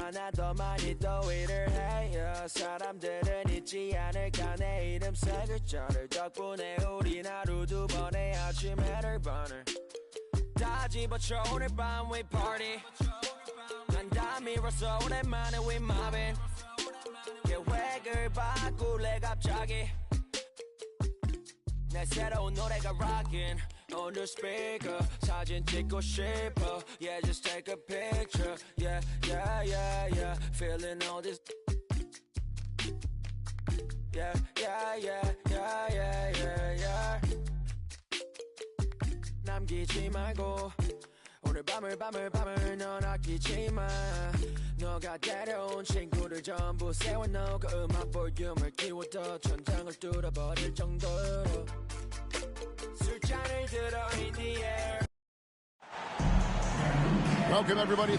얼마나 더 많이 또 일을 해요. 사람들은 잊지 않을까 내 이름 세 글자를. 덕분에 우린 하루 두 번의 아침 해를 번을 다 집어쳐 오늘 밤 we party. 난 다 밀었어 오랜만에 we mobbing. 계획을 바꿀래 갑자기. 내 새로운 노래가 rockin'. 오늘 스피커 사진 찍고 싶어. Yeah, just take a picture. Yeah, yeah, yeah, yeah. Feeling all this. Yeah, yeah, yeah, yeah, yeah, yeah, yeah. 남기지 말고 오늘 밤을 넌 아끼지 마. 너가 데려온 친구들 전부 세워놓고 음악 볼륨을 키워도 천장을 뚫어버릴 정도로 술잔을 들어 in the air. Welcome everybody.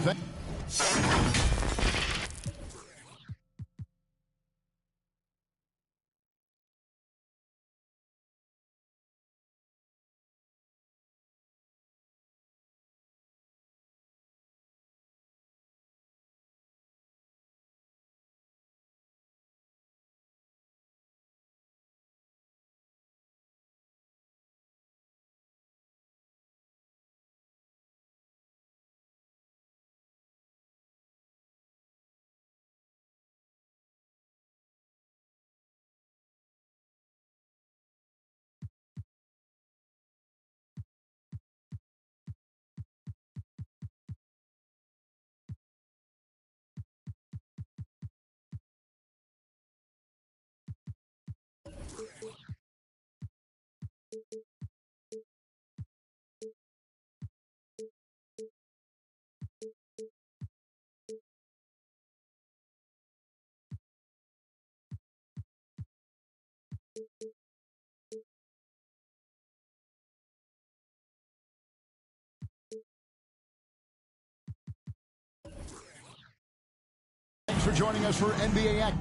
Thanks for joining us for NBA Act.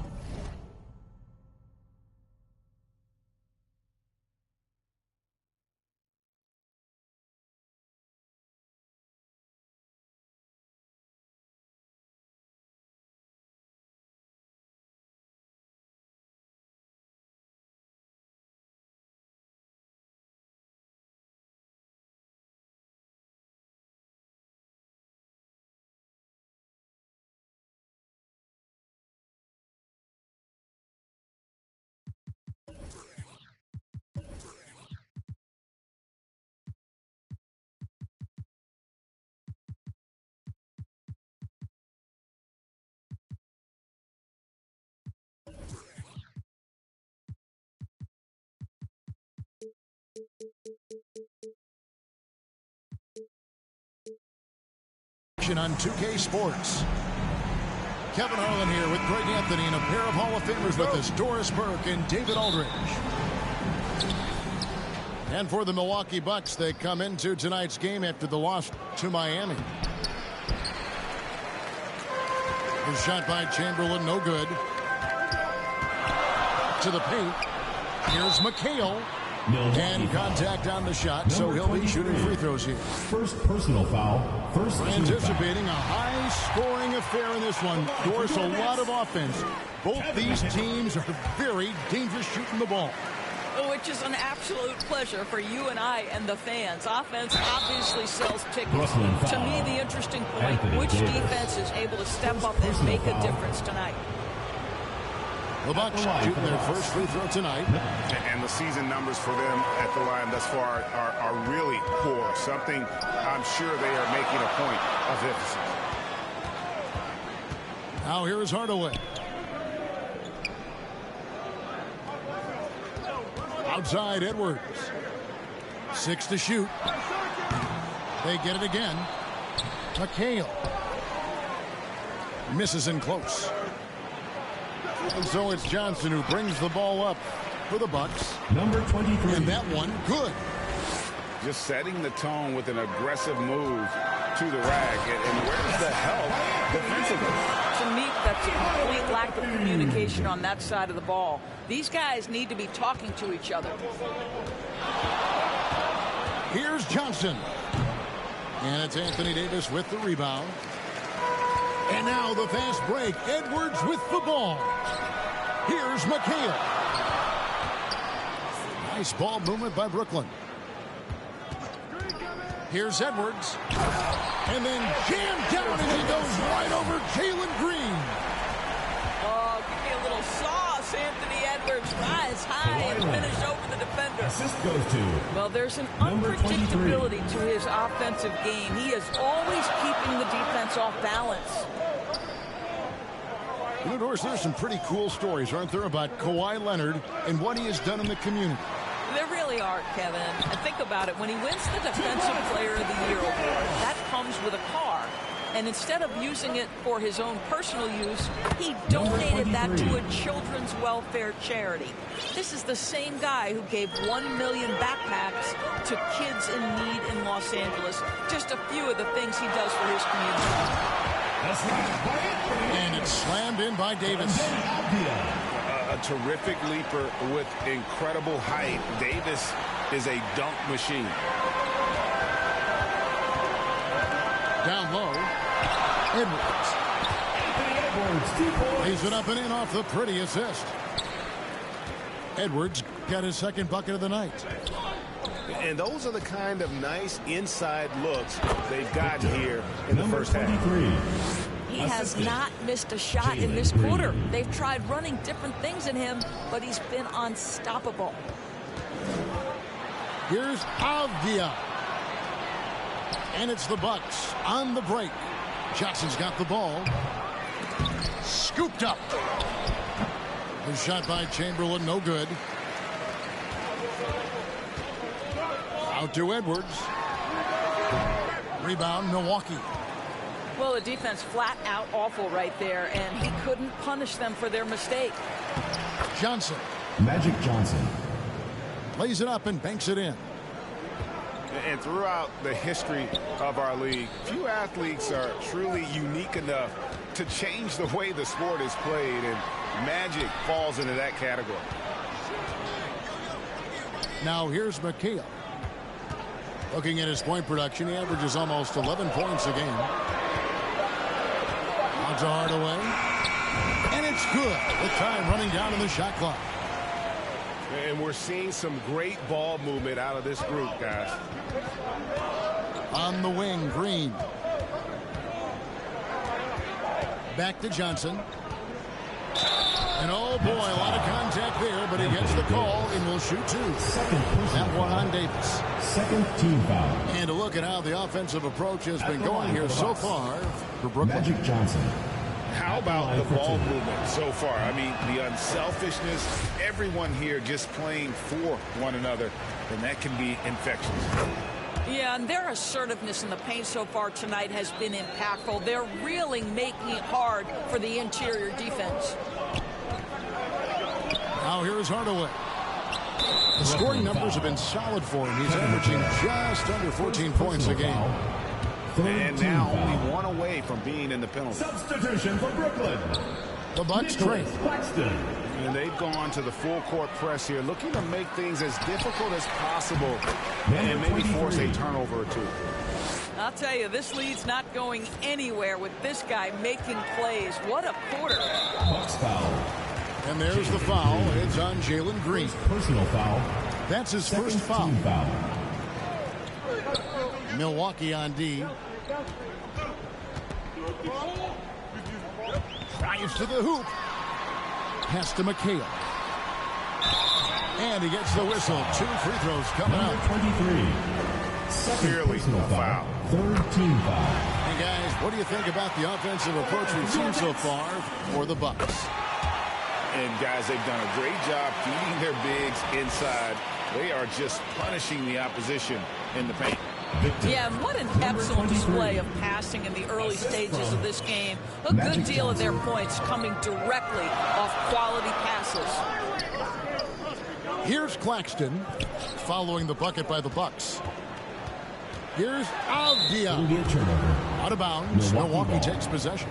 On 2K Sports. Kevin Harlan here with Greg Anthony and a pair of Hall of Famers with us, Doris Burke and David Aldridge. And for the Milwaukee Bucks, they come into tonight's game after the loss to Miami. The shot by Chamberlain, no good. To the paint. Here's McHale. And contact on the shot, so he'll be shooting free throws here. First personal foul. Anticipating a high-scoring affair in this one. Doris, a lot of offense. Both these teams are very dangerous shooting the ball. Which is an absolute pleasure for you and I and the fans. Offense obviously sells tickets. To me, the interesting point, which defense is able to step up and make a difference tonight? The Bucks shooting their first free throw tonight. And the season numbers for them at the line thus far are really poor. Something I'm sure they are making a point of emphasis. Now here is Hardaway. Outside Edwards. 6 to shoot. They get it again. McHale. Misses in close. And so it's Johnson who brings the ball up for the Bucks. Number 23. And that one, good. Just setting the tone with an aggressive move to the rack. And where's the help defensively? To me, that's a complete lack of communication on that side of the ball. These guys need to be talking to each other. Here's Johnson. And it's Anthony Davis with the rebound. And now the fast break. Edwards with the ball. Here's McHale. Nice ball movement by Brooklyn. Here's Edwards. And then jammed down, and he goes right over Jalen Green. Oh, give me a little sauce. Anthony Edwards rise high and finish over the defender. Assist goes to. Well, there's an Number 23. unpredictability to his offensive game. He is always keeping the defense off balance. You know, Doris, there's some pretty cool stories, aren't there, about Kawhi Leonard and what he has done in the community. There really are, Kevin. And think about it. When he wins the Defensive Player of the Year award, that comes with a car. And instead of using it for his own personal use, he donated that to a children's welfare charity. This is the same guy who gave 1 million backpacks to kids in need in Los Angeles. Just a few of the things he does for his community. And it's slammed in by Davis. A terrific leaper with incredible height. Davis is a dunk machine. Down low. Edwards. Lays it up and in off the pretty assist. Edwards got his second bucket of the night. And those are the kind of nice inside looks they've gotten here in the first half. He has not missed a shot in this quarter. They've tried running different things in him, but he's been unstoppable. Here's Avdia. And it's the Bucks on the break. Johnson's got the ball. Scooped up. The shot by Chamberlain, no good. Out to Edwards. Rebound, Milwaukee. Well, the defense flat out awful right there, and he couldn't punish them for their mistake. Johnson. Magic Johnson. Lays it up and banks it in. And throughout the history of our league, few athletes are truly unique enough to change the way the sport is played, and Magic falls into that category. Now here's McHale. Looking at his point production, he averages almost 11 points a game. Odds are Hardaway. And it's good with time running down in the shot clock. And we're seeing some great ball movement out of this group, guys. On the wing, Green. Back to Johnson. And oh boy, a lot of contact there, but he gets the call and will shoot two. That one on Davis. Second team foul. And a look at how the offensive approach has been going here so far for Brooklyn. Magic Johnson. How about the ball movement so far? I mean, the unselfishness, everyone here just playing for one another, and that can be infectious. Yeah, and their assertiveness in the paint so far tonight has been impactful. They're really making it hard for the interior defense. Now here's Hardaway. The scoring numbers have been solid for him. He's averaging just under 14 points a game. And now only one away from being in the penalty. Substitution for Brooklyn. The Bucks trade. And they've gone to the full court press here, looking to make things as difficult as possible and maybe force a turnover or two. I'll tell you, this lead's not going anywhere with this guy making plays. What a quarter. Bucks foul. And there's the foul. It's on Jalen Green. Personal foul. That's his first foul. Team foul. Milwaukee on D. Drives to the hoop. Pass to McHale. And he gets the whistle. 2 free throws coming up. 23. Second Clearly personal a foul. Third team foul. Hey guys, what do you think about the offensive approach we've seen so far for the Bucks? And guys, they've done a great job feeding their bigs inside. They are just punishing the opposition in the paint. Yeah, and what an excellent display of passing in the early stages of this game. A good deal of their points coming directly off quality passes. Here's Claxton following the bucket by the Bucks. Here's Avdia. Out of bounds. Milwaukee takes possession.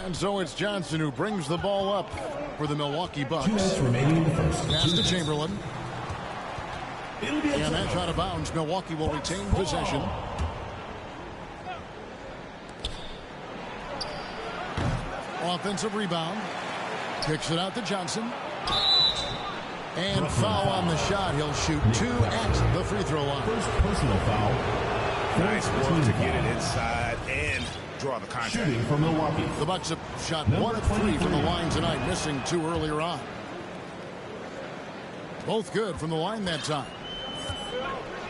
And so it's Johnson who brings the ball up for the Milwaukee Bucks. 2 minutes remaining in the first. Pass to Chamberlain. It'll be a And that's out of bounds. Milwaukee will retain possession. Offensive rebound. Kicks it out to Johnson. And foul on the shot. He'll shoot 2 at the free throw line. First personal foul. Nice work to get it inside and draw the contact. Shooting for Milwaukee. The Bucks have shot 1 of 3 from the line tonight, missing 2 earlier on. Both good from the line that time.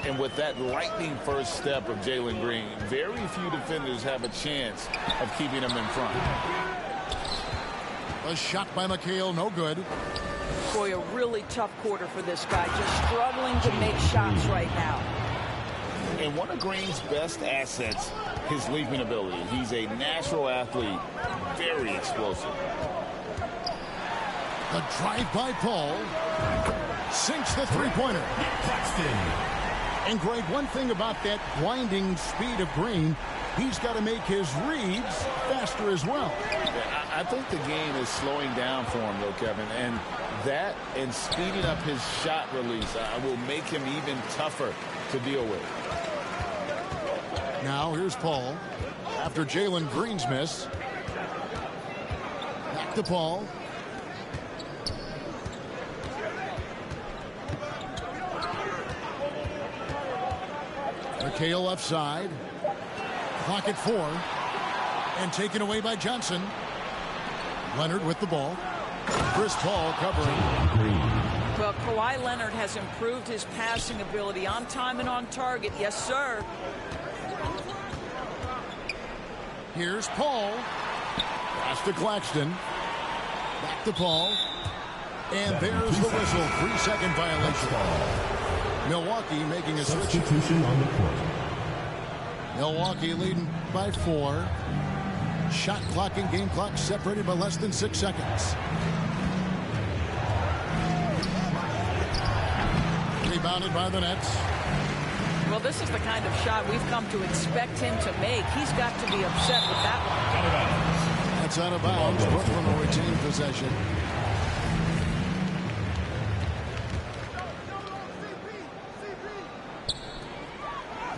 And with that lightning first step of Jalen Green, very few defenders have a chance of keeping him in front. A shot by McHale, no good. Boy, a really tough quarter for this guy. Just struggling to make shots right now. And one of Green's best assets, his leaping ability. He's a natural athlete, very explosive. A drive by Paul. Sinks the three-pointer. And Greg, one thing about that blinding speed of Green, he's got to make his reads faster as well. I think the game is slowing down for him, though, Kevin. And that and speeding up his shot release will make him even tougher to deal with. Now here's Paul. After Jalen Green's miss. Back to Paul. McHale left side. Clock at 4. And taken away by Johnson. Leonard with the ball. Chris Paul covering. Well, Kawhi Leonard has improved his passing ability on time and on target. Yes, sir. Here's Paul. Pass to Claxton. Back to Paul. And there's the whistle. 3-second violation. Milwaukee making a switch. Substitution on the court. Milwaukee leading by 4. Shot clock and game clock separated by less than 6 seconds. Rebounded by the Nets. Well, this is the kind of shot we've come to expect him to make. He's got to be upset with that one. That's out of bounds. Brooklyn will retain possession.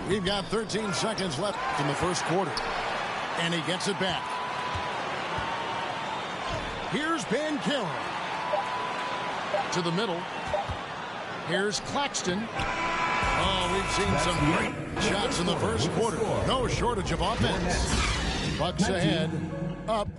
We've got 13 seconds left in the first quarter. And he gets it back. Here's Banchero. To the middle. Here's Claxton. Oh, we've seen some great shots in the first quarter. No shortage of offense. Bucks ahead. Up.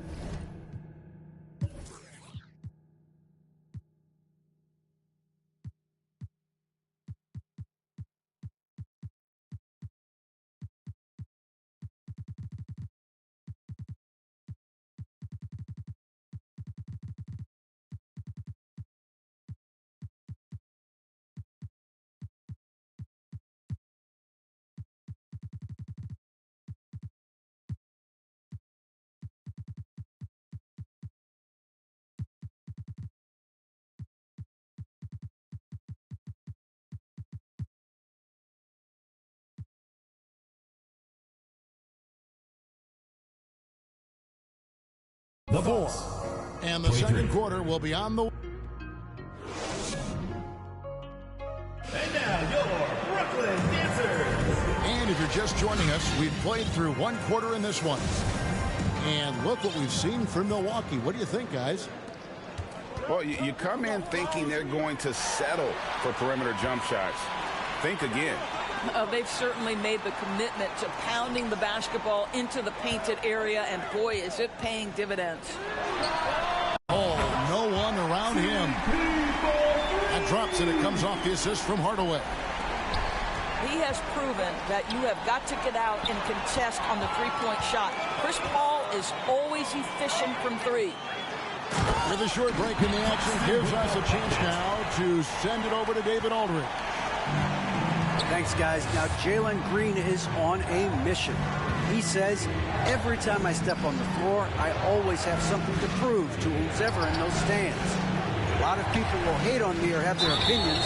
The 4. And the second quarter will be on the... And now your Brooklyn Dancers. And if you're just joining us, we've played through 1 quarter in this one. And look what we've seen from Milwaukee. What do you think, guys? Well, you come in thinking they're going to settle for perimeter jump shots. Think again. They've certainly made the commitment to pounding the basketball into the painted area, and boy, is it paying dividends. Oh, no one around him. That drops, and it comes off the assist from Hardaway. He has proven that you have got to get out and contest on the three-point shot. Chris Paul is always efficient from 3. With a short break in the action, gives us a chance now to send it over to David Aldridge. Thanks, guys. Now, Jalen Green is on a mission. He says, every time I step on the floor, I always have something to prove to who's ever in those stands. A lot of people will hate on me or have their opinions.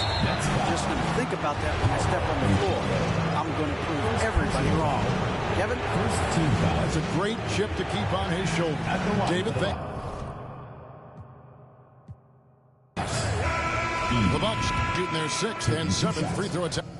Just going to think about that when I step on the floor. I'm going to prove everybody wrong. Kevin? That's a great chip to keep on his shoulder. David, thank you. The Bucks shooting their 6th and 7th free throw attempt.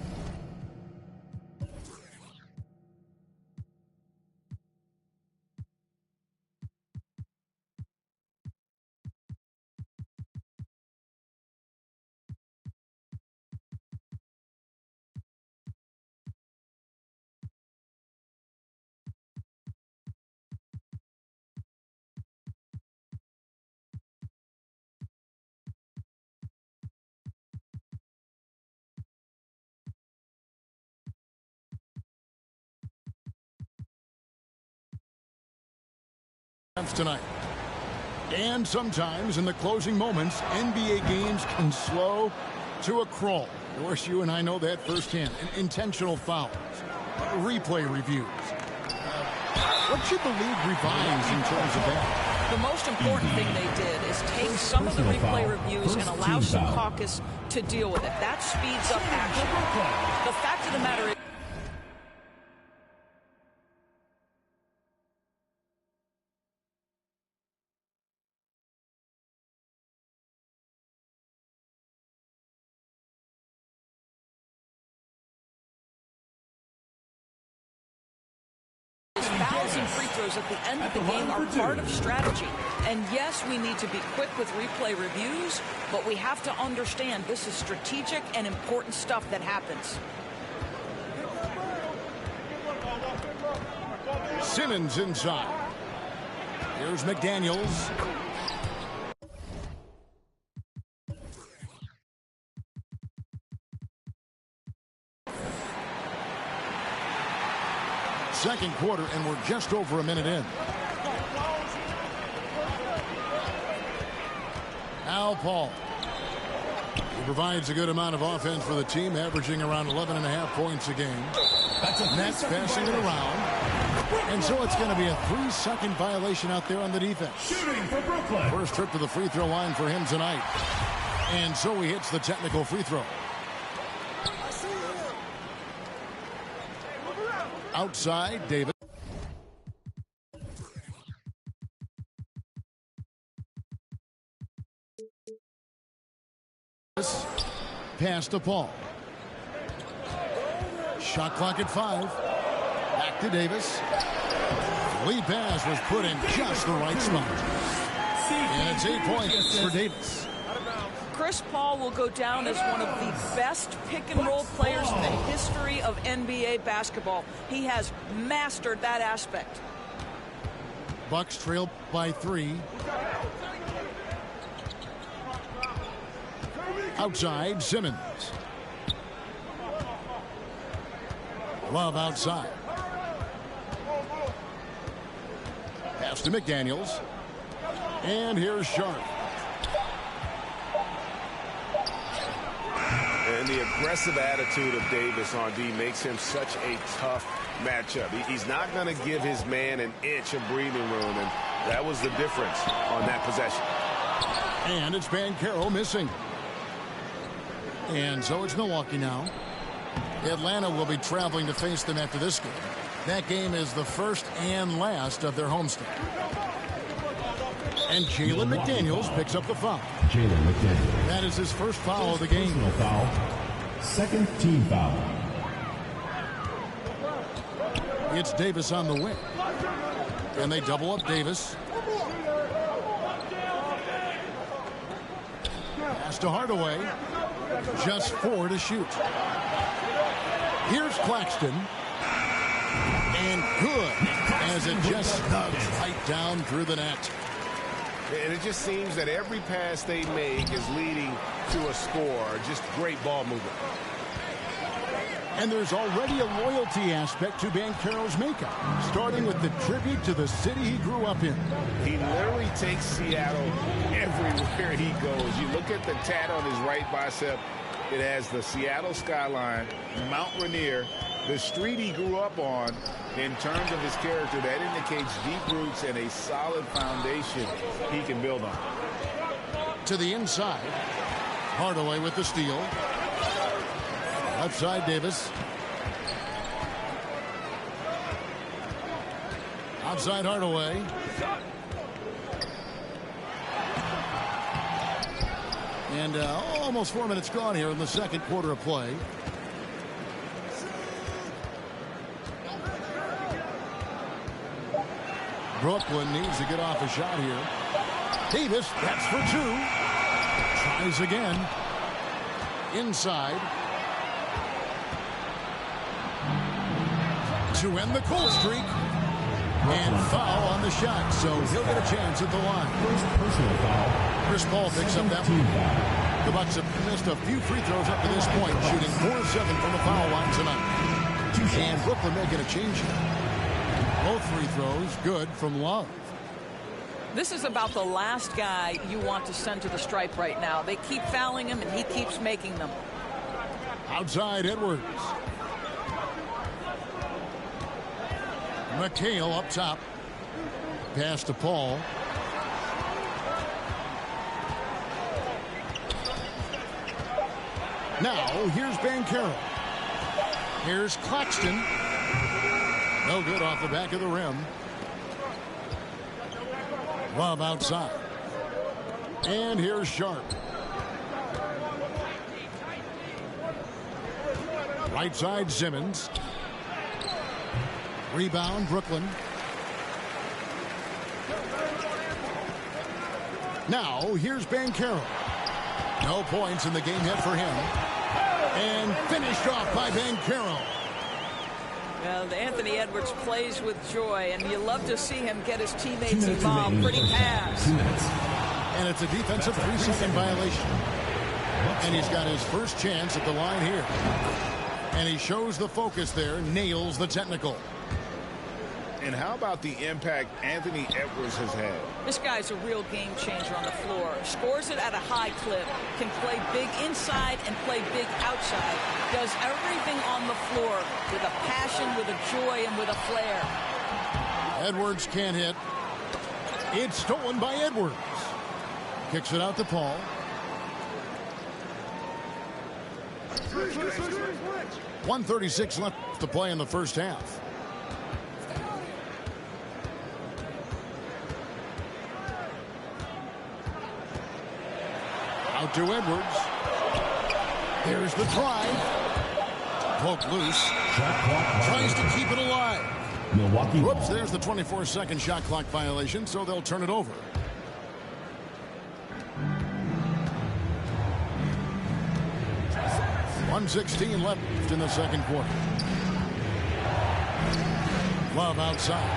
Tonight. And sometimes in the closing moments, NBA games can slow to a crawl. Of course, you and I know that firsthand. Intentional fouls, replay reviews. What should the league revise in terms of that? The most important thing they did is take some of the replay reviews and allow Secaucus to deal with it. That speeds up action. The fact of the matter is, fouls and free throws at the end of the game are part of strategy. And yes, we need to be quick with replay reviews, but we have to understand this is strategic and important stuff that happens. Simmons inside. Here's McDaniels. Second quarter, and we're just over a minute in. Al Paul. He provides a good amount of offense for the team, averaging around 11.5 points a game. Nets passing it around. And so it's going to be a 3-second violation out there on the defense. Shooting for Brooklyn. First trip to the free throw line for him tonight. And so he hits the technical free throw. Outside, Davis. Pass to Paul. Shot clock at 5. Back to Davis. Lead pass was put in just the right spot. And it's 8 points for Davis. Chris Paul will go down as one of the best pick-and-roll players in the history of NBA basketball. He has mastered that aspect. Bucks trail by 3. Outside, Simmons. Love outside. Pass to McDaniels. And here's Sharp. And the aggressive attitude of Davis on D makes him such a tough matchup. He's not going to give his man an inch of breathing room, and that was the difference on that possession. And it's Banchero missing. And so it's Milwaukee now. Atlanta will be traveling to face them after this game. That game is the first and last of their homestand. And Jalen McDaniels picks up the foul. Jalen McDaniels. That is his first foul of the game. Personal foul. Second team foul. It's Davis on the wing. And they double up Davis. Pass to Hardaway. Just 4 to shoot. Here's Claxton. And good, as it just snugs right down through the net. And it just seems that every pass they make is leading to a score. Just great ball movement. And there's already a loyalty aspect to Banchero's makeup, starting with the tribute to the city he grew up in. He literally takes Seattle everywhere he goes. You look at the tat on his right bicep. It has the Seattle skyline, Mount Rainier, the street he grew up on. In terms of his character, that indicates deep roots and a solid foundation he can build on. To the inside, Hardaway with the steal. Outside Davis. Outside Hardaway. And almost 4 minutes gone here in the second quarter of play. Brooklyn needs to get off a shot here. Davis, that's for two. Tries again. Inside. To end the cold streak. And foul on the shot, so he'll get a chance at the line. First personal foul. Chris Paul picks up that one. The Bucks have missed a few free throws up to this point, shooting 4 of 7 from the foul line tonight. And Brooklyn making a change here. Both free throws good from Love. This is about the last guy you want to send to the stripe right now. They keep fouling him, and he keeps making them. Outside Edwards. McHale up top. Pass to Paul. Now, here's Banchero. Here's Claxton. No good off the back of the rim. Love outside. And here's Sharp. Right side Simmons. Rebound Brooklyn. Now here's Banchero. No points in the game yet for him. And finished off by Banchero. Well, Anthony Edwards plays with joy, and you love to see him get his teammates involved. Pretty pass. And it's a defensive 3-second violation. And he's got his first chance at the line here. And he shows the focus there, nails the technical. And how about the impact Anthony Edwards has had? This guy's a real game changer on the floor. Scores it at a high clip. Can play big inside and play big outside. Does everything on the floor with a passion, with a joy, and with a flair. Edwards can't hit. It's stolen by Edwards. Kicks it out to Paul. .136 left to play in the first half. Out to Edwards. There's the drive. Poke loose. Tries to keep it alive. Milwaukee. Whoops, there's the 24-second shot clock violation, so they'll turn it over. .116 left in the second quarter. Love outside.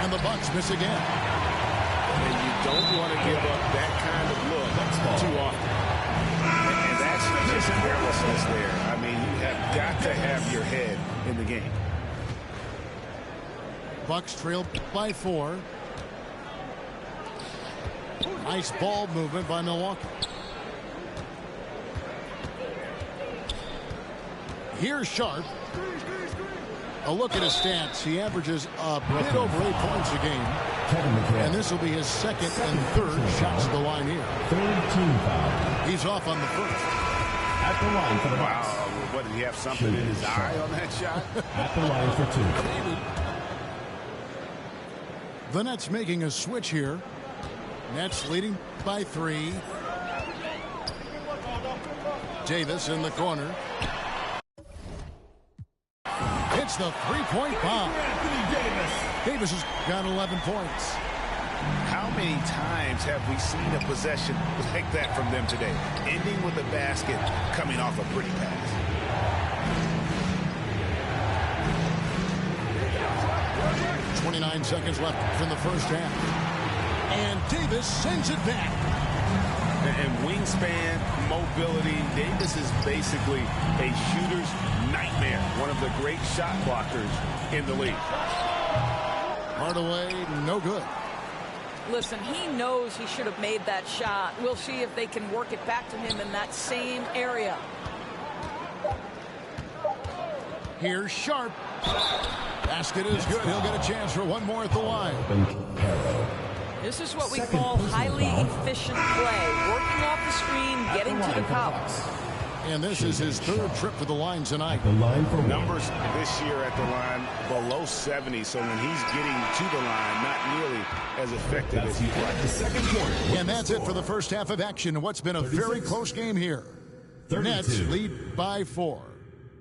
And the Bucks miss again. And you don't want to give up that kind of look too often. And that's just carelessness there. I mean, you have got to have your head in the game. Bucks trail by 4. Nice ball movement by Milwaukee. Here's Sharp. A look at his stats. He averages a bit over 8 points a game. And this will be his second and third shots at the line here. Third team foul. He's off on the first. At the line for the Bucks. Wow, what, did he have something in his eye on that shot? At the line for 2. The Nets making a switch here. Nets leading by 3. Davis in the corner. It's the three-point bomb. Davis has got 11 points. How many times have we seen a possession like that from them today? Ending with a basket, coming off a pretty pass. .29 seconds left in the first half. And Davis sends it back. And wingspan, mobility, Davis is basically a shooter's nightmare. One of the great shot blockers in the league. Hardaway, no good. Listen, he knows he should have made that shot. We'll see if they can work it back to him in that same area. Here's Sharp. Basket is good. He'll get a chance for one more at the line. This is what we call highly efficient play. Working off the screen, getting to the cup. And this is his third trip to the line tonight. The line for Numbers this year at the line below 70, so when he's getting to the line, not nearly as effective as he was. the second quarter. And that's it for the first half of action. What's been a very close game here. 32. Nets lead by 4.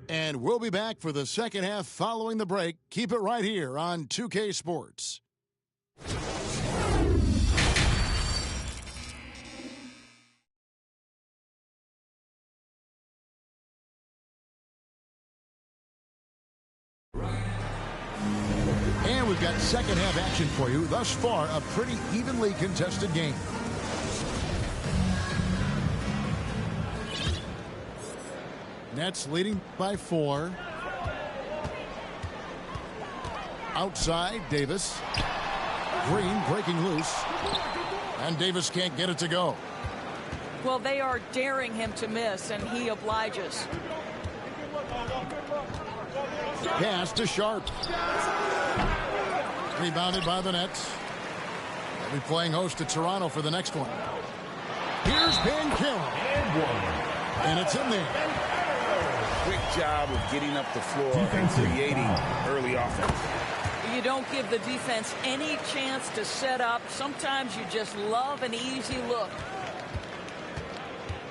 And we'll be back for the second half following the break. Keep it right here on 2K Sports. And we've got second half action for you. Thus far, a pretty evenly contested game. Nets leading by 4. Outside, Davis. Green breaking loose. And Davis can't get it to go. Well, they are daring him to miss, and he obliges. Pass to Sharp. Rebounded by the Nets. They'll be playing host to Toronto for the next one. Here's Ben Carroll. And it's in there. Quick job of getting up the floor and creating early offense. You don't give the defense any chance to set up. Sometimes you just love an easy look.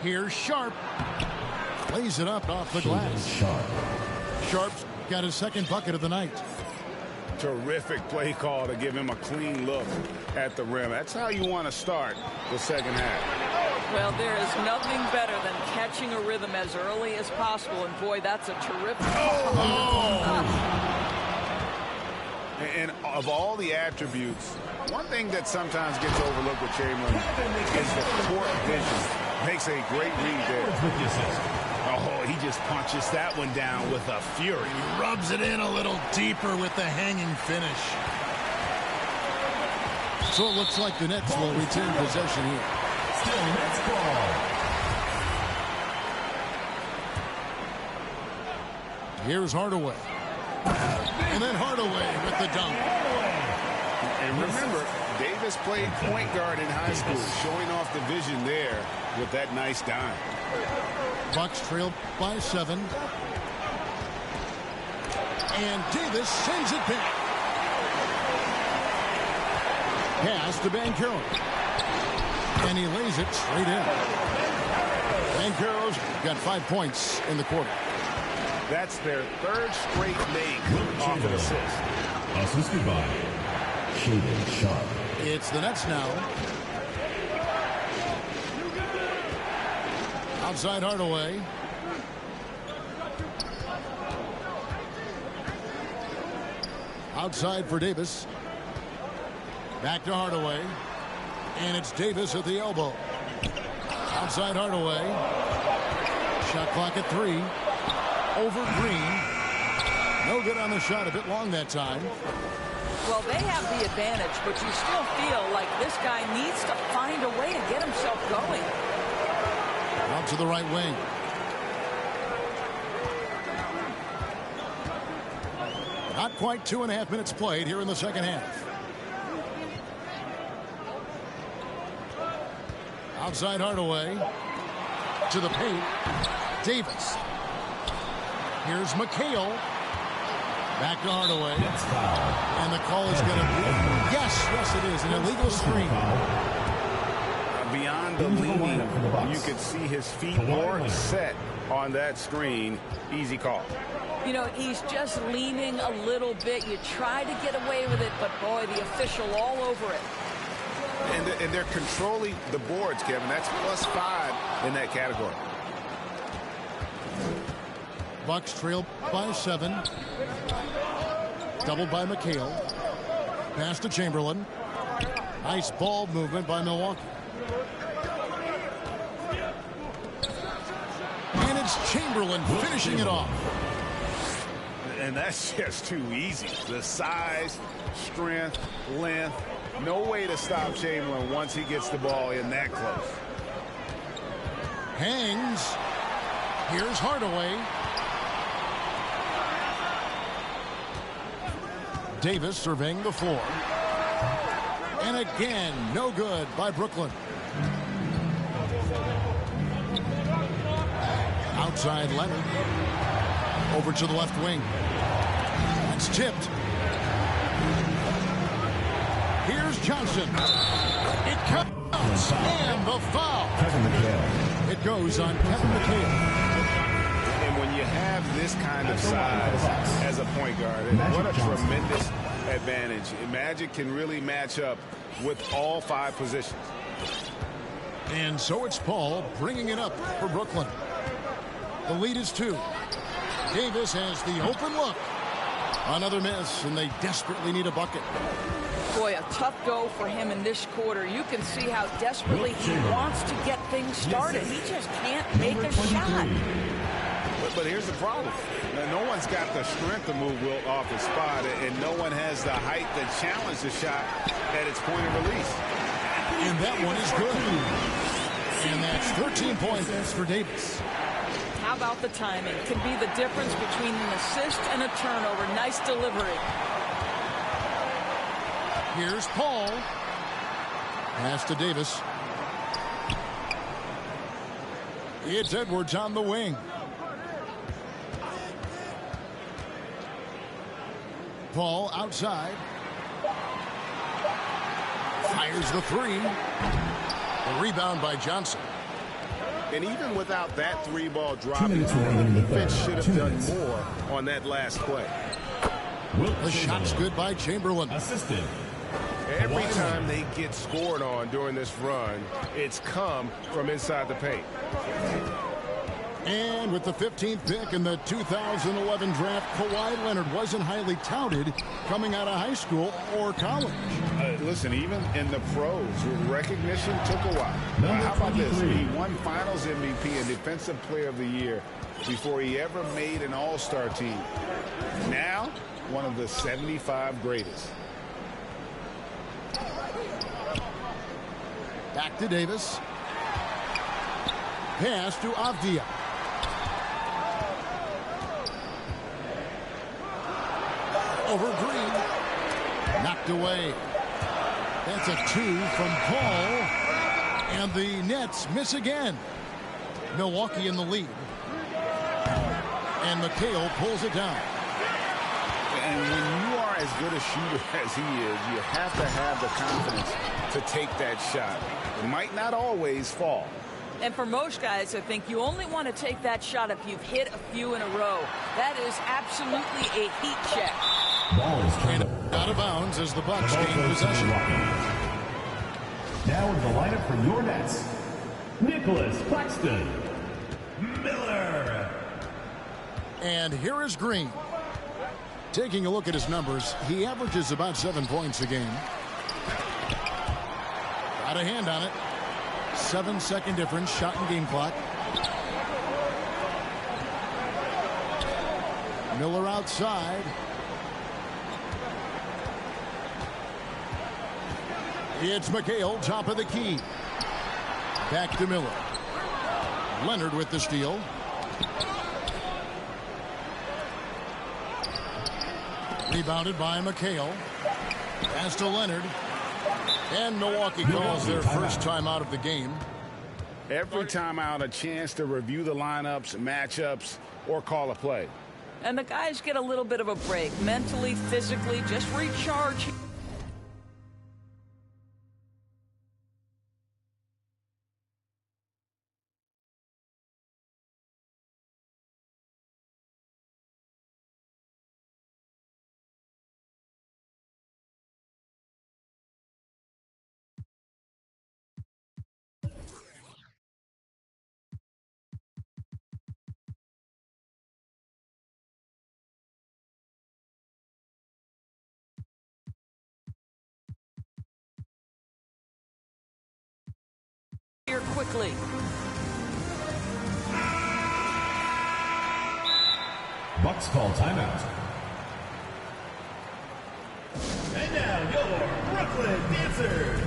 Here's Sharp. Lays it up off the glass. Sharp's got his second bucket of the night. Terrific play call to give him a clean look at the rim. That's how you want to start the second half. Well, there is nothing better than catching a rhythm as early as possible. And, boy, that's a terrific And of all the attributes, one thing that sometimes gets overlooked with Chamberlain is the court vision. Makes a great read there. Oh, he just punches that one down with a fury. He rubs it in a little deeper with the hanging finish. So it looks like the Nets will retain possession here. Still Nets ball. Here's Hardaway. And then Hardaway with the dunk. And remember, Davis played point guard in high school, showing off the vision there with that nice dime. Bucks trail by 7. And Davis sends it back. Pass to Banchero. And he lays it straight in. Banchero's got 5 points in the quarter. That's their third straight make off an assist. Assisted by Shaden Sharp. It's the Nets now. Outside Hardaway. Outside for Davis. Back to Hardaway. And it's Davis at the elbow. Outside Hardaway. Shot clock at 3. Over Green. No good on the shot. A bit long that time. Well, they have the advantage, but you still feel like this guy needs to find a way to get himself going. Out to the right wing. Not quite 2.5 minutes played here in the second half. Outside Hardaway. To the paint. Davis. Here's McHale. Back to Hardaway. And the call is going to be, yes, it is, an illegal screen. Beyond the leaning, you could see his feet more set on that screen. Easy call. You know, he's just leaning a little bit. You try to get away with it, but boy, the official all over it. And they're controlling the boards, Kevin. That's +5 in that category. Bucks trail by 7. Doubled by McHale. Pass to Chamberlain. Nice ball movement by Milwaukee. And it's Chamberlain finishing it off. And that's just too easy. The size, strength, length. No way to stop Chamberlain once he gets the ball in that close. Hangs. Here's Hardaway. Davis surveying the floor. And again, no good by Brooklyn. Outside Leonard. Over to the left wing. That's tipped. Here's Johnson. It counts. And the foul. It goes on Kevin McHale. And when you have this kind of size as a point guard, what a tremendous advantage. Magic can really match up with all 5 positions. And so it's Paul bringing it up for Brooklyn. The lead is 2. Davis has the open look. Another miss, and they desperately need a bucket. Boy, a tough go for him in this quarter. You can see how desperately he wants to get things started. He just can't make a shot. But here's the problem. No one's got the strength to move Wilt off his spot, and no one has the height to challenge the shot at its point of release. And that one is good. And that's 13 points for Davis. How about the timing? Could be the difference between an assist and a turnover. Nice delivery. Here's Paul. Pass to Davis. It's Edwards on the wing. Paul outside. Fires the 3. A rebound by Johnson. And even without that 3-ball dropping, the defense should have done more on that last play. The shot's good by Chamberlain. Assisted. Every time they get scored on during this run, it's come from inside the paint. And with the 15th pick in the 2011 draft, Kawhi Leonard wasn't highly touted coming out of high school or college. Listen, even in the pros, recognition took a while. How about this? He won Finals MVP and Defensive Player of the Year before he ever made an All-Star team. Now, one of the 75 greatest. Back to Davis. Pass to Avdia. Over Green. Knocked away. That's a 2 from Paul. And the Nets miss again. Milwaukee in the lead. And McHale pulls it down. And when you are as good a shooter as he is, you have to have the confidence to take that shot. It might not always fall. And for most guys, I think you only want to take that shot if you've hit a few in a row. That is absolutely a heat check. Ball is And out of bounds as the Bucks gain possession. Now in the lineup for your Nets, Nicholas Claxton. Miller. And here is Green. Taking a look at his numbers, he averages about 7 points a game. Got a hand on it. 7-second difference, shot and game clock. Miller outside. It's McHale, top of the key. Back to Miller. Leonard with the steal. Rebounded by McHale. Pass to Leonard. And Milwaukee calls their first time out of the game. Every time out, a chance to review the lineups, matchups, or call a play. And the guys get a little bit of a break. Mentally, physically, just recharge. Here quickly. Bucks call timeout. And now your Brooklyn Dancers.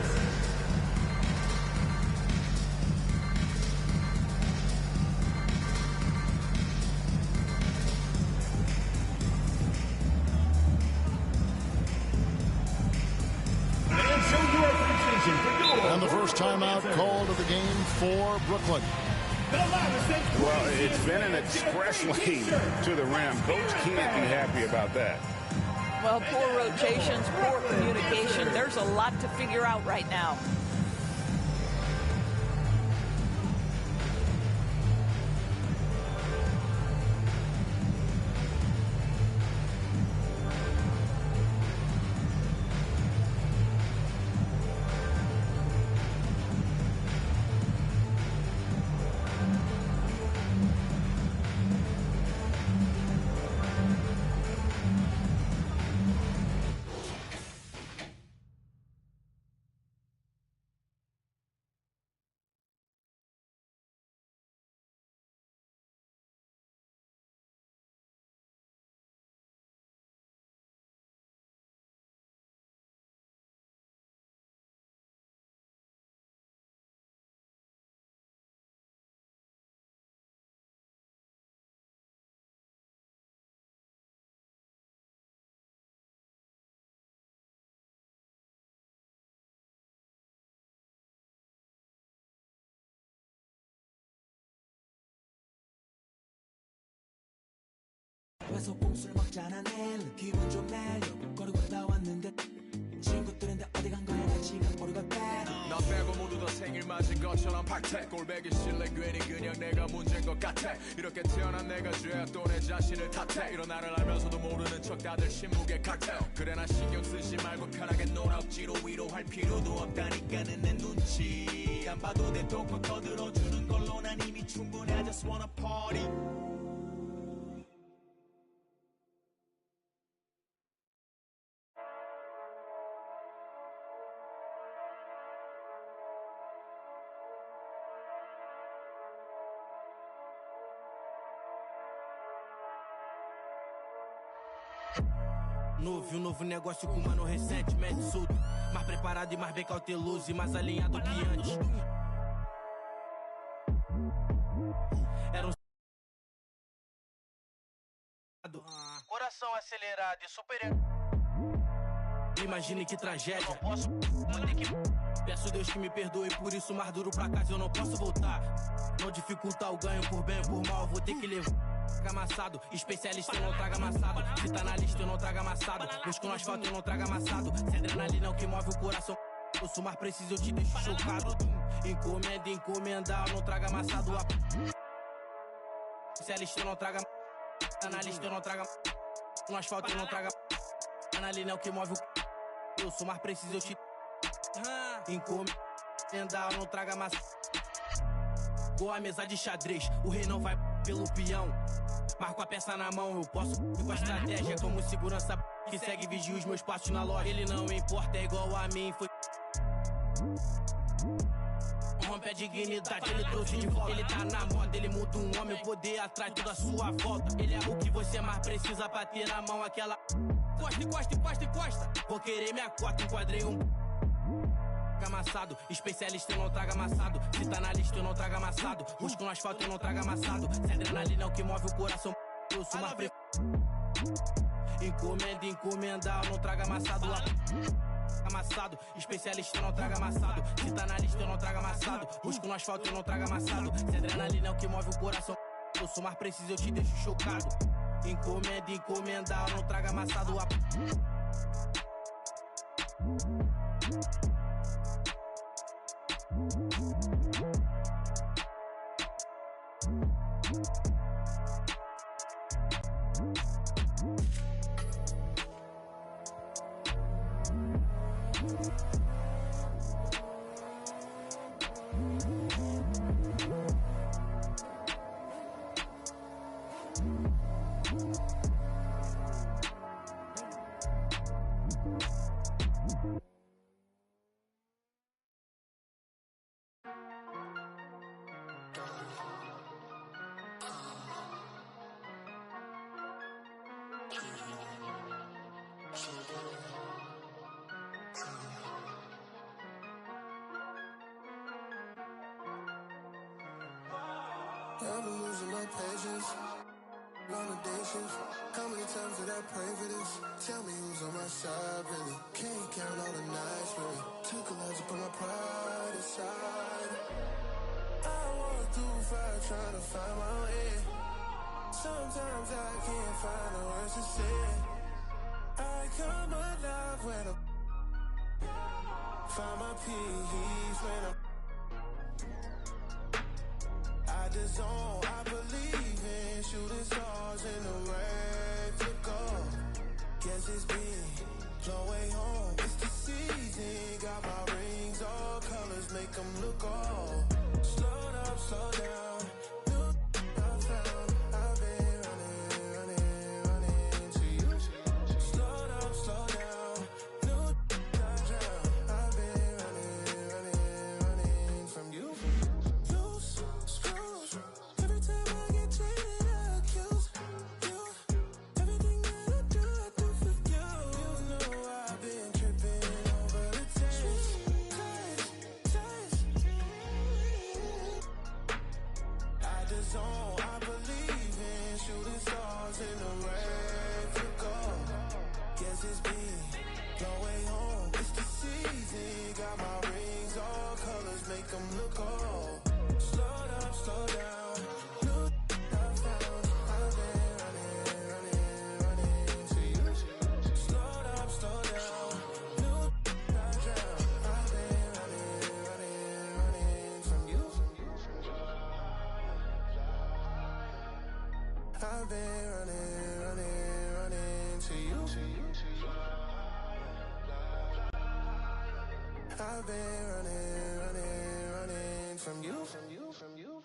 And show your appreciation for your And the first timeout called of the game for Brooklyn. Well, it's been an express lane to the rim. Coach can't be happy about that. Well, poor rotations, poor communication. There's a lot to figure out right now. 와서 꼼수를 먹잖아 내일 기분 좀 내려고 거리고 다 왔는데 친구들인데 어디 간 거야 나 지금 모르고 빼 나 빼고 모두 다 생일 맞은 것처럼 박태 꼴배기 싫래 괜히 그냥 내가 문제인 것 같아 이렇게 태어난 내가 죄야 또 내 자신을 탓해 이런 나를 알면서도 모르는 척 다들 신무게 칵테일 그래 난 신경 쓰지 말고 편하게 놀아 억지로 위로할 필요도 없다니까는 내 눈치 안 봐도 내 톡톡 터들어주는 걸로 난 이미 충분해 I just wanna party Novo negócio com mano recentemente solto. Mais preparado e mais bem cauteloso e mais alinhado que antes. Era um coração acelerado e super. Imagine que tragédia. Não posso, vou ter que. Peço Deus que me perdoe por isso, mais duro pra casa eu não posso voltar. Não dificultar o ganho por bem ou por mal, vou ter que levar. Amassado, especialista eu não traga amassado. Se tá na lista eu não trago amassado. Busco no asfalto eu não trago amassado. Se adrenalina é o que move o coração. Eu sou mais preciso, eu te deixo chocado. Encomenda, encomendar, eu não trago amassado. Especialista eu não trago amassado. Tá na lista eu não trago amassado. No asfalto eu não trago amassado. Adrenalina é o que move o. Eu sou mais preciso, eu te. Encomendar, eu não trago amassado. Igual a mesa de xadrez, o rei não vai pelo peão. Marco a peça na mão, eu posso ir com a estratégia como segurança que segue vigia os meus passos na loja. Ele não importa, é igual a mim, foi. Rompe a dignidade, ele trouxe de volta. Ele tá na moda, ele muda um homem, o poder atrai toda a sua volta. Ele é o que você mais precisa pra ter na mão aquela. Costa, encosta, encosta, encosta. Vou querer minha cota, enquadrei um. Amassado, especialista eu não trago amassado. Se tá na lista eu não trago amassado. Busco no asfalto eu não trago amassado. Se adrenalina é o que move o coração. Eu sou mais encomenda, encomendar, eu não trago amassado. Amassado, especialista eu não trago amassado. Se tá na lista eu não trago amassado. Busco no asfalto eu não trago amassado. Se adrenalina é o que move o coração. Eu sou mais preciso, eu te deixo chocado. Encomenda, encomendar, eu não trago amassado. I'm losing my patience, limitations. How many times did I pray for this? Tell me who's on my side, really. Can't count all the nights, really. Took a lot to put my pride aside. I want through fire trying to find my way. Sometimes I can't find the words to say. I come alive when I find my peace when I just zone. I believe in shooting stars in the red to go. Guess it's been long way home. It's the season. Got my rings, all colors make them look all. Slow up, slow down. I've been running to you. I've been running from you.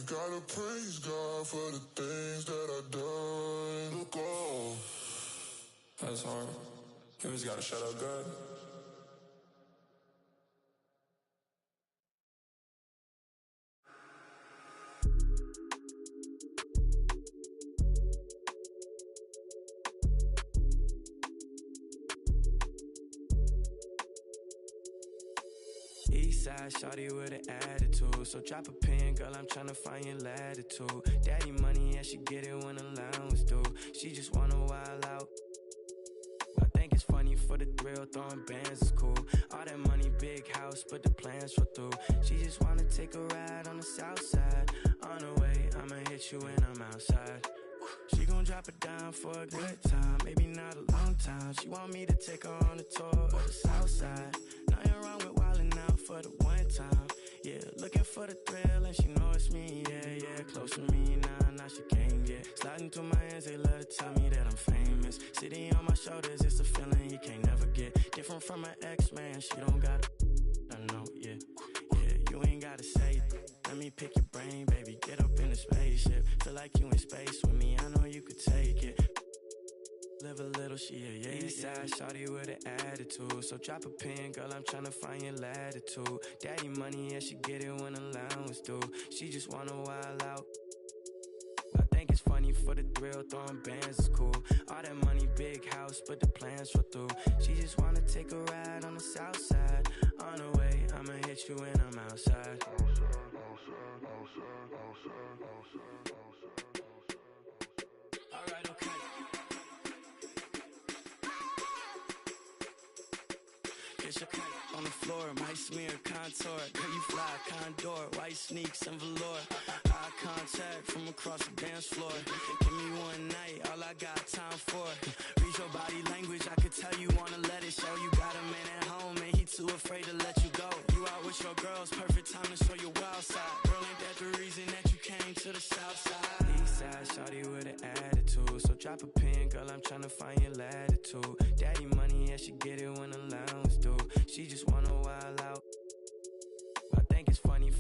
Gotta praise God for the things that I done. Look on. That's hard. You always gotta shut up God. Eastside shawty with an attitude, so drop a pin, girl, I'm tryna find your latitude. Daddy money, yeah, she get it when allowance due. She just wanna wild out. I think it's funny for the thrill, throwing bands is cool. All that money, big house, but the plans fall through. She just wanna take a ride on the south side. On the way, I'ma hit you when I'm outside. She gon' drop it down for a good time, maybe not a long time. She want me to take her on a tour of the south side. Nothing wrong with wildin' out for the one time. Yeah, looking for the thrill and she know it's me. Yeah, close to me now she can't get. Sliding through my hands, they love to tell me that I'm famous. Sitting on my shoulders, it's a feeling you can't never get. Different from my ex, man, she don't got I know, yeah, you ain't gotta say it. Let me pick your brain, baby, get up in the spaceship. Feel like you in space with me, I know you could take it. Live a little, she a Eastside shawty with an attitude, so drop a pin, girl, I'm tryna find your latitude. Daddy money, yeah, she get it when allowance due. She just wanna wild out. I think it's funny for the thrill, throwing bands is cool. All that money, big house, but the plans fall through. She just wanna take a ride on the south side. On the way, I'ma hit you when I'm outside. Alright, okay. It's your cut on the floor, might smear contour. Girl, you fly, condor, white sneaks and velour. Eye contact from across the dance floor. Give me one night, all I got time for. Read your body language, I could tell you wanna let it show. You got a man at home and he too afraid to let you go. You out with your girls, perfect time to show your wild side. Girl, ain't that the reason that you came to the south side? Eastside shawty with an attitude, so drop a pin, girl, I'm tryna find your latitude. Daddy money, yeah, she get it when allowance due. She just wanna wild out.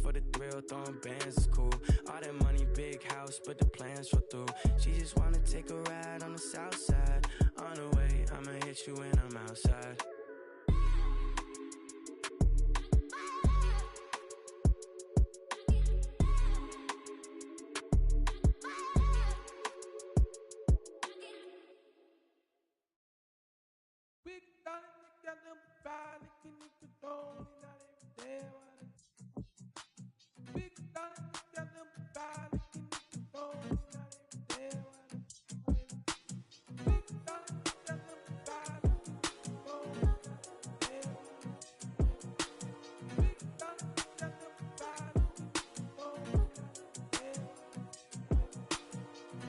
for the thrill, throwing bands is cool. All that money, big house, but the plans fall through. She just wanna take a ride on the south side. On the way, I'ma hit you when I'm outside.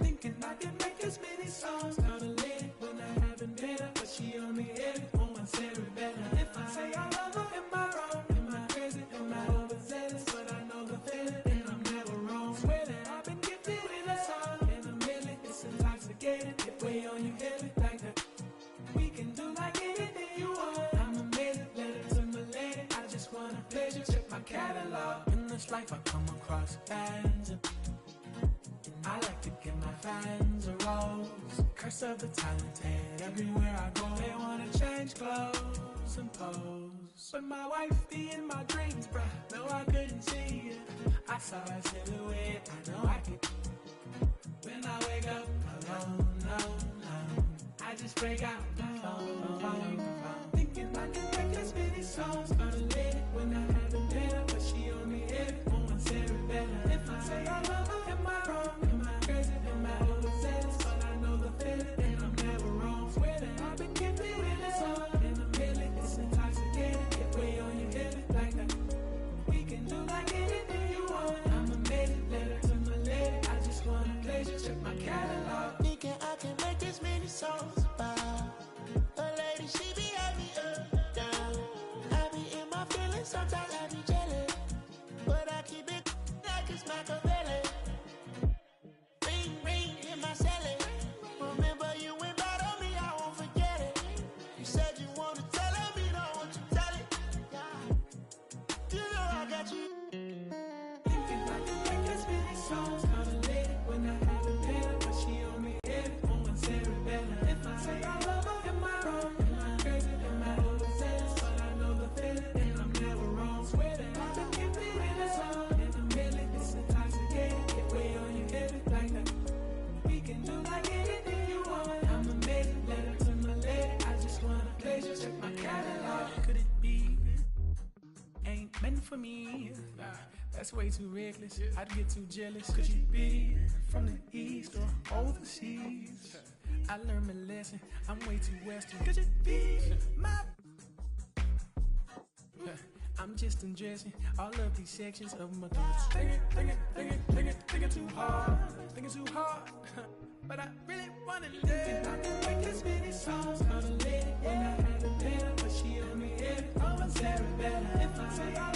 Thinking I can make as many songs out of lady when I haven't been her, but she only hit it on my cerebellum. If I say I love her, am I wrong? Am I crazy? Am I overzealous? But I know the feeling, and I'm never wrong. Swear that I've been gifted with a song in a million. It's intoxicating. If way on you hit it like that, we can do like anything you want. I'm amazing, letter to my lady. I just want a pleasure. Check my catalog. In this life, I come across fans. I like to give my fans a rose. Curse of the talented. Everywhere I go, they wanna change clothes and pose. But my wife be in my dreams, bruh. No, I couldn't see it. I saw her silhouette. I know I could. When I wake up alone, I just break out my phone. Thinking I can make as many songs out of lady when I haven't been her, but she only hit it on my cerebellum. If I say I love her, am I wrong? Am I crazy? Am I overzealous? But I know the feeling, and I'm never wrong. Swear that I've been gifted with a song in a million. It's intoxicating. If way on you hit it like that, we can do like anything you want. I'm amazing, letter to my lady. I just want a pleasure. Check my catalog. Thinking I can make this many songs about a lady, she be happy up, down. I be in my feelings, sometimes I be jealous, but I keep it like it's Machiavelli. Ring, ring, in my celly. Remember you went bad on me, I won't forget it. You said you want to tell her, me don't want to tell it. You know I got you. Thinking I can make as many songs out of lady when I haven't been her, but she only hit it on my cerebellum. If I say I love her, am I wrong? Am I crazy? Am I overzealous? But I know the feeling, and I'm never wrong. Swear that I've been gifted with a song in a million. It's intoxicating. If way on you hit it like that, we can do like anything you want. I'm amazing, letter to my lady. I just want a pleasure. Check my catalog. Could it be? Ain't meant for me. Nah, that's way too reckless. I'd get too jealous. Could you be from the east or overseas? I learned my lesson. I'm way too western. Could you be my? I'm just undressing all of these sections of my thoughts. Thinking too hard. But I really wanna live. I can make as many songs out of lady when I haven't been her, but she only hit it on my cerebellum. If I say I